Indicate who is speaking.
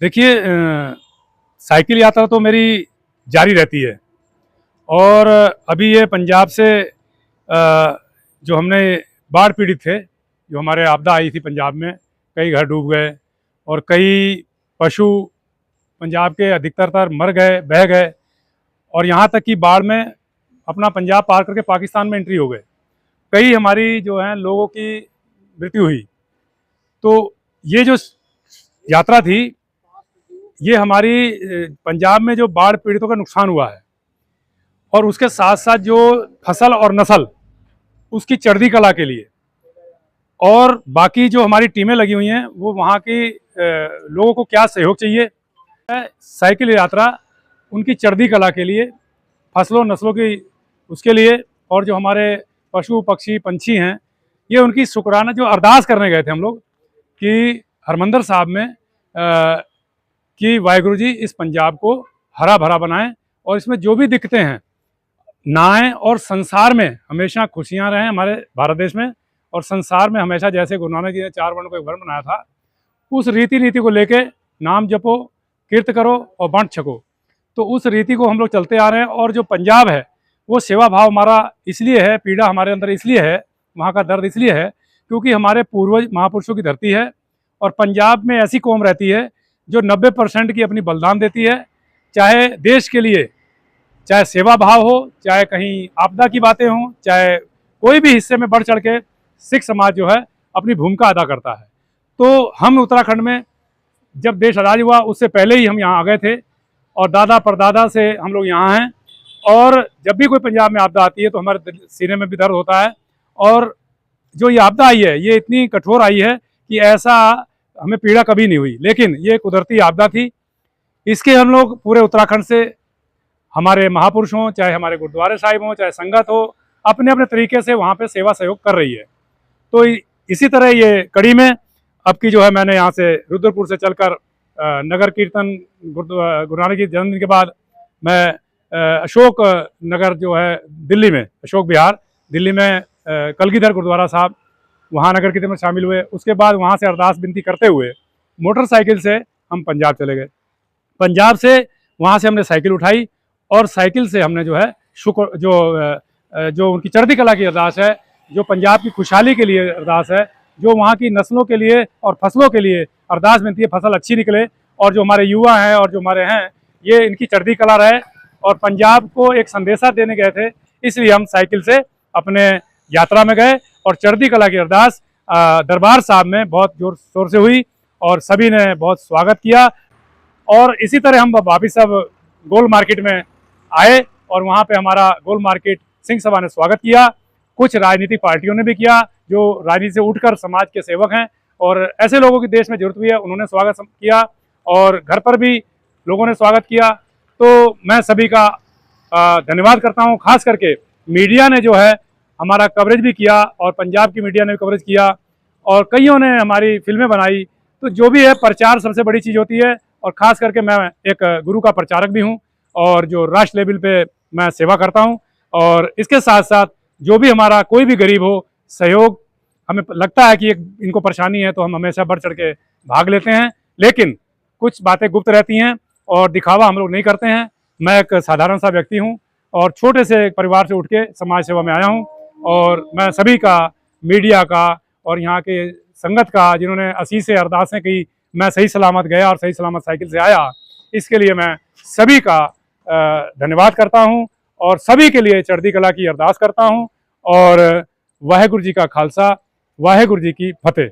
Speaker 1: देखिए, साइकिल यात्रा तो मेरी जारी रहती है। और अभी ये पंजाब से जो हमने बाढ़ पीड़ित थे, जो हमारे आपदा आई थी पंजाब में, कई घर डूब गए और कई पशु पंजाब के अधिकतर मर गए, बह गए। और यहाँ तक कि बाढ़ में अपना पंजाब पार करके पाकिस्तान में एंट्री हो गए। कई हमारी जो है लोगों की मृत्यु हुई। तो ये जो यात्रा थी, ये हमारी पंजाब में जो बाढ़ पीड़ितों का नुकसान हुआ है और उसके साथ साथ जो फसल और नस्ल, उसकी चढ़ती कला के लिए, और बाकी जो हमारी टीमें लगी हुई हैं वो वहाँ की लोगों को क्या सहयोग चाहिए, साइकिल यात्रा उनकी चढ़ती कला के लिए, फसलों नस्लों की उसके लिए, और जो हमारे पशु पक्षी पंछी हैं, ये उनकी शुक्राना जो अरदास करने गए थे हम लोग कि हरमंदर साहब में कि वाहिगुरु जी इस पंजाब को हरा भरा बनाएं और इसमें जो भी दिक्कतें हैं ना आएं, और संसार में हमेशा खुशियां रहें हमारे भारत देश में। और संसार में हमेशा, जैसे गुरु नानक जी ने 4 वर्णों को एक वर्ण बनाया था, उस रीति नीति को लेके नाम जपो, कीर्त करो और बांट छको। तो उस रीति को हम लोग चलते आ रहे हैं। और जो पंजाब है वो सेवा भाव हमारा इसलिए है, पीड़ा हमारे अंदर इसलिए है, वहाँ का दर्द इसलिए है क्योंकि हमारे पूर्वज महापुरुषों की धरती है। और पंजाब में ऐसी कौम रहती है जो 90% की अपनी बलिदान देती है, चाहे देश के लिए, चाहे सेवा भाव हो, चाहे कहीं आपदा की बातें हों, चाहे कोई भी हिस्से में बढ़ चढ़ के सिख समाज जो है अपनी भूमिका अदा करता है। तो हम उत्तराखंड में जब देश आज़ाद हुआ उससे पहले ही हम यहाँ आ गए थे और दादा परदादा से हम लोग यहाँ हैं। और जब भी कोई पंजाब में आपदा आती है तो हमारे सीने में भी दर्द होता है। और जो ये आपदा आई है ये इतनी कठोर आई है कि ऐसा हमें पीड़ा कभी नहीं हुई, लेकिन ये कुदरती आपदा थी। इसके हम लोग पूरे उत्तराखंड से, हमारे महापुरुष हों, चाहे हमारे गुरुद्वारे साहिब हों, चाहे संगत हो, अपने अपने तरीके से वहाँ पे सेवा सहयोग कर रही है। तो इसी तरह ये कड़ी में अब की जो है, मैंने यहाँ से रुद्रपुर से चलकर नगर कीर्तन, गुरु नानक जी जन्मदिन के बाद मैं अशोक नगर जो है दिल्ली में, अशोक विहार दिल्ली में कलगीधर गुरुद्वारा साहब, वहाँ नगर कीर्तन में शामिल हुए। उसके बाद वहाँ से अरदास विनती करते हुए मोटरसाइकिल से हम पंजाब चले गए। पंजाब से वहाँ से हमने साइकिल उठाई और साइकिल से हमने जो है शुक्र जो उनकी चढ़ती कला की अरदास है, जो पंजाब की खुशहाली के लिए अरदास है, जो वहाँ की नस्लों के लिए और फसलों के लिए अरदास बनती है, फसल अच्छी निकले और जो हमारे युवा हैं और जो हमारे हैं ये इनकी चढ़ती कला रहे। और पंजाब को एक संदेशा देने गए थे, इसलिए हम साइकिल से अपने यात्रा में गए। और चढ़ती कला की अरदास दरबार साहब में बहुत जोर शोर से हुई और सभी ने बहुत स्वागत किया। और इसी तरह हम वापिस अब गोल मार्केट में आए और वहाँ पे हमारा गोल मार्केट सिंह सभा ने स्वागत किया। कुछ राजनीतिक पार्टियों ने भी किया जो राजनीति से उठकर समाज के सेवक हैं और ऐसे लोगों की देश में जरूरत भी है, उन्होंने स्वागत किया। और घर पर भी लोगों ने स्वागत किया। तो मैं सभी का धन्यवाद करता हूँ। खास करके मीडिया ने जो है हमारा कवरेज भी किया और पंजाब की मीडिया ने भी कवरेज किया और कईयों ने हमारी फिल्में बनाई। तो जो भी है, प्रचार सबसे बड़ी चीज़ होती है। और ख़ास करके मैं एक गुरु का प्रचारक भी हूँ और जो राष्ट्र लेवल पे मैं सेवा करता हूँ। और इसके साथ साथ जो भी हमारा कोई भी गरीब हो, सहयोग हमें लगता है कि इनको परेशानी है तो हम हमेशा बढ़ चढ़ के भाग लेते हैं, लेकिन कुछ बातें गुप्त रहती हैं और दिखावा हम लोग नहीं करते हैं। मैं एक साधारण सा व्यक्ति हूँ और छोटे से एक परिवार से उठ के समाज सेवा में आया हूँ। और मैं सभी का, मीडिया का और यहाँ के संगत का, जिन्होंने आशीष से अरदासें की, मैं सही सलामत गया और सही सलामत साइकिल से आया, इसके लिए मैं सभी का धन्यवाद करता हूँ और सभी के लिए चढ़ती कला की अरदास करता हूँ। और वाहिगुरु जी का खालसा, वाहिगुरु जी की फतेह।